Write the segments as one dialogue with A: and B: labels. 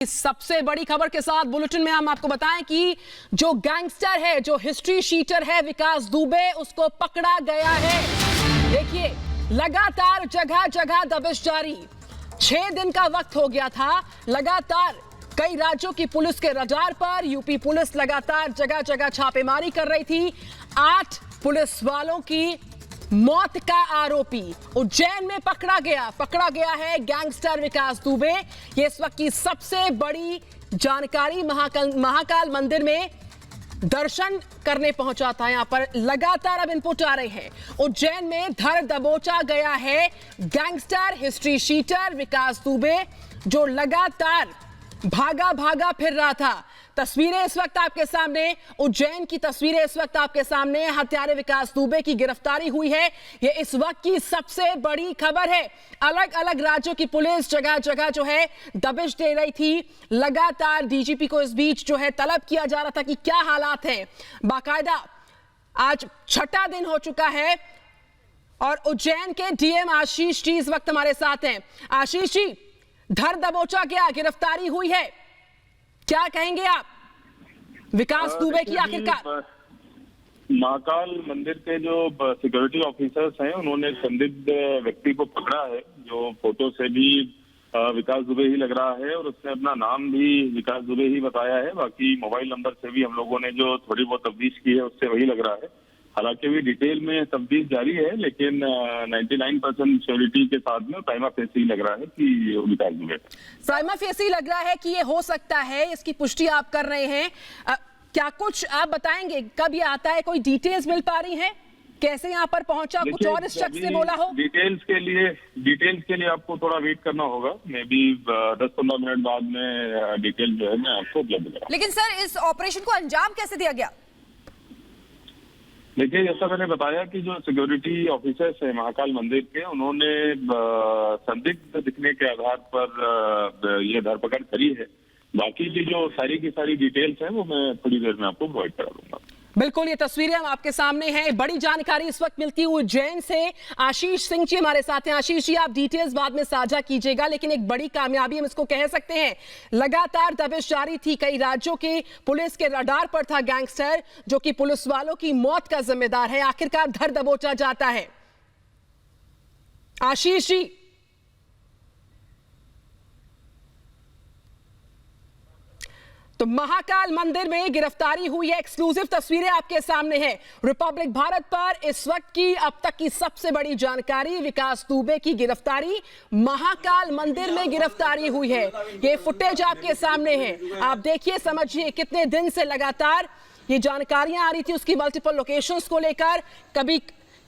A: सबसे बड़ी खबर के साथ बुलेटिन में हम आपको बताएं कि जो गैंगस्टर है, जो हिस्ट्री शीटर है विकास दुबे, उसको पकड़ा गया है। देखिए, लगातार जगह जगह दबिश जारी। 6 दिन का वक्त हो गया था। लगातार कई राज्यों की पुलिस के रडार पर यूपी पुलिस लगातार जगह जगह छापेमारी कर रही थी। 8 पुलिस वालों की मौत का आरोपी उज्जैन में पकड़ा गया है गैंगस्टर विकास दुबे। ये इस वक्त की सबसे बड़ी जानकारी। महाकाल मंदिर में दर्शन करने पहुंचा था। यहां पर लगातार अब इनपुट आ रहे हैं। उज्जैन में धर दबोचा गया है गैंगस्टर हिस्ट्री शीटर विकास दुबे, जो लगातार भागा फिर रहा था। तस्वीरें इस वक्त आपके सामने, उज्जैन की तस्वीरें इस वक्त आपके सामने। हत्यारे विकास दुबे की गिरफ्तारी हुई है। ये इस वक्त की सबसे बड़ी खबर है। अलग अलग राज्यों की पुलिस जगह जगह जो है दबिश दे रही थी। लगातार डीजीपी को इस बीच जो है तलब किया जा रहा था कि क्या हालात हैं। बाकायदा आज 6ठा दिन हो चुका है और उज्जैन के डीएम आशीष जी इस वक्त हमारे साथ हैं। आशीष जी, धर दबोचा गया, गिरफ्तारी हुई है, क्या कहेंगे आप विकास दुबे की? आखिरकार
B: महाकाल मंदिर के जो सिक्योरिटी ऑफिसर्स हैं, उन्होंने संदिग्ध व्यक्ति को पकड़ा है, जो फोटो से भी विकास दुबे ही लग रहा है और उसने अपना नाम भी विकास दुबे ही बताया है। बाकी मोबाइल नंबर से भी हम लोगों ने जो थोड़ी बहुत तफ्तीश की है उससे वही लग रहा है। हालांकि भी डिटेल में तफ्तीश जारी है, लेकिन 99% श्योरिटी के साथ में प्राइमा फेसी लग रहा है कि विकास दुबे।
A: प्राइमा फेसी लग रहा है कि ये हो सकता है, इसकी पुष्टि आप कर रहे हैं। क्या कुछ आप बताएंगे, कब ये आता है? कोई डिटेल्स मिल पा रही हैं? कैसे यहाँ पर पहुंचा? कुछ और इस शख्स से बोला हो?
B: डिटेल्स के लिए आपको थोड़ा वेट करना होगा। मे बी 10-15 मिनट बाद में डिटेल जो है मैं आपको उपलब्ध कराऊंगा।
C: लेकिन सर, इस ऑपरेशन को अंजाम कैसे दिया गया?
B: देखिए, जैसा मैंने बताया कि जो सिक्योरिटी ऑफिसर्स है महाकाल मंदिर के, उन्होंने संदिग्ध दिखने के आधार पर ये धरपकड़ करी है। बाकी की जो सारी डिटेल्स हैं वो मैं थोड़ी देर में आपको प्रोवाइड करा दूंगा।
A: बिल्कुल, ये तस्वीरें हम आपके सामने हैं। बड़ी जानकारी इस वक्त मिलती हुई उज्जैन से। आशीष सिंह जी हमारे साथ हैं। आशीष जी, आप डिटेल्स बाद में साझा कीजिएगा, लेकिन एक बड़ी कामयाबी हम इसको कह सकते हैं। लगातार दबिश जारी थी। कई राज्यों की पुलिस के रडार पर था गैंगस्टर, जो कि पुलिस वालों की मौत का जिम्मेदार है। आखिरकार धर दबोचा जाता है। आशीष जी, तो महाकाल मंदिर में गिरफ्तारी हुई है। एक्सक्लूसिव तस्वीरें आपके सामने हैं रिपब्लिक भारत पर। इस वक्त की अब तक की सबसे बड़ी जानकारी, विकास दुबे की गिरफ्तारी। महाकाल मंदिर में गिरफ्तारी हुई है। ये फुटेज आपके सामने है। आप देखिए, समझिए, कितने दिन से लगातार ये जानकारियां आ रही थी उसकी मल्टीपल लोकेशंस को लेकर।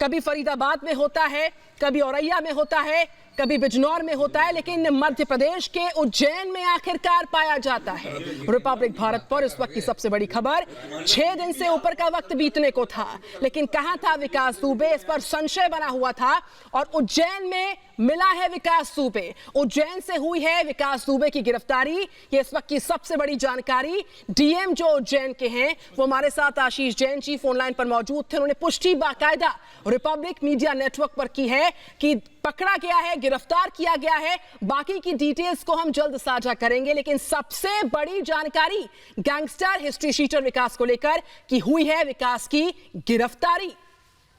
A: कभी फरीदाबाद में होता है, कभी औरैया में होता है, कभी बिजनौर में होता है, लेकिन मध्य प्रदेश के उज्जैन में आखिरकार पाया जाता है। रिपब्लिक भारत पर इस वक्त की सबसे बड़ी खबर। 6 दिन से ऊपर का वक्त बीतने को था, लेकिन कहां था विकास दुबे? इस पर संशय बना हुआ था और उज्जैन में मिला है विकास दुबे। उज्जैन से हुई है विकास दुबे की गिरफ्तारी। ये इस वक्त की सबसे बड़ी जानकारी। डीएम जो उज्जैन के हैं वो हमारे साथ आशीष जैन जी फोन लाइन पर मौजूद थे। उन्होंने पुष्टि बाकायदा रिपब्लिक मीडिया नेटवर्क पर की है कि पकड़ा गया है, गिरफ्तार किया गया है। बाकी की डिटेल्स को हम जल्द साझा करेंगे, लेकिन सबसे बड़ी जानकारी गैंगस्टर हिस्ट्री शीटर विकास को लेकर कि हुई है विकास की गिरफ्तारी।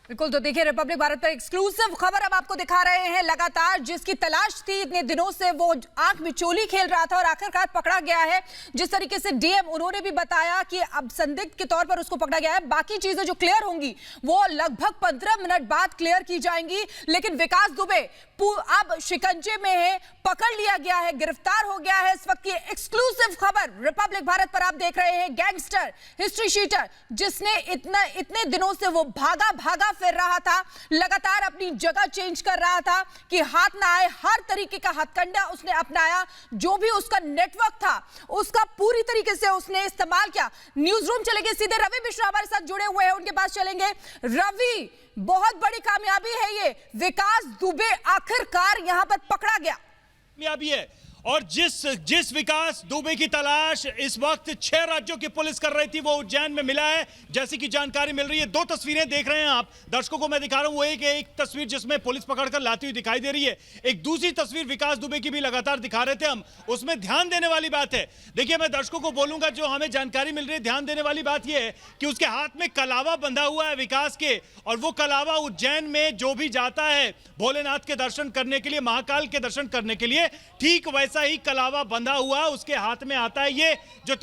C: बिल्कुल, तो देखिए, रिपब्लिक भारत पर एक्सक्लूसिव खबर अब आपको दिखा रहे हैं। लगातार जिसकी तलाश थी इतने दिनों से, वो आंख में चोली खेल रहा था और आखिरकार पकड़ा गया है। जिस तरीके से डीएम उन्होंने भी बताया कि अब संदिग्ध के तौर पर उसको पकड़ा गया है। बाकी चीजें जो क्लियर होंगी वो लगभग 15 मिनट बाद क्लियर की जाएंगी। लेकिन विकास दुबे अब शिकंजे में है, पकड़ लिया गया है, गिरफ्तार हो गया है। इस वक्त की एक्सक्लूसिव खबर रिपब्लिक भारत पर आप देख रहे हैं। गैंगस्टर हिस्ट्री शीटर, जिसने इतने दिनों से वो भागा फिर रहा था, लगातार अपनी जगह चेंज कर रहा था कि हाथ ना आए, हर तरीके का हथकंडा उसने अपनाया। जो भी उसका नेटवर्क था उसका पूरी तरीके से उसने इस्तेमाल किया। न्यूज रूम चलेंगे, सीधे रवि मिश्रा हमारे साथ जुड़े हुए हैं, उनके पास चलेंगे। रवि, बहुत बड़ी कामयाबी है ये, विकास दुबे आखिरकार यहां पर पकड़ा गया।
D: कामयाबी है और जिस विकास दुबे की तलाश इस वक्त 6 राज्यों की पुलिस कर रही थी वो उज्जैन में मिला है, जैसी कि जानकारी मिल रही है। 2 तस्वीरें देख रहे हैं आप, दर्शकों को मैं दिखा रहा हूं। वो एक तस्वीर जिसमें पुलिस पकड़कर लाती हुई दिखाई दे रही है, एक दूसरी तस्वीर विकास दुबे की भी लगातार दिखा रहे थे हम। उसमें ध्यान देने वाली बात है, देखिए मैं दर्शकों को बोलूंगा, जो हमें जानकारी मिल रही है, ध्यान देने वाली बात यह है कि उसके हाथ में कलावा बंधा हुआ है विकास के, और वो कलावा उज्जैन में जो भी जाता है भोलेनाथ के दर्शन करने के लिए, महाकाल के दर्शन करने के लिए, ठीक वैसा ही कलावा बंधा हुआ उसके हाथ में आता है। ये जो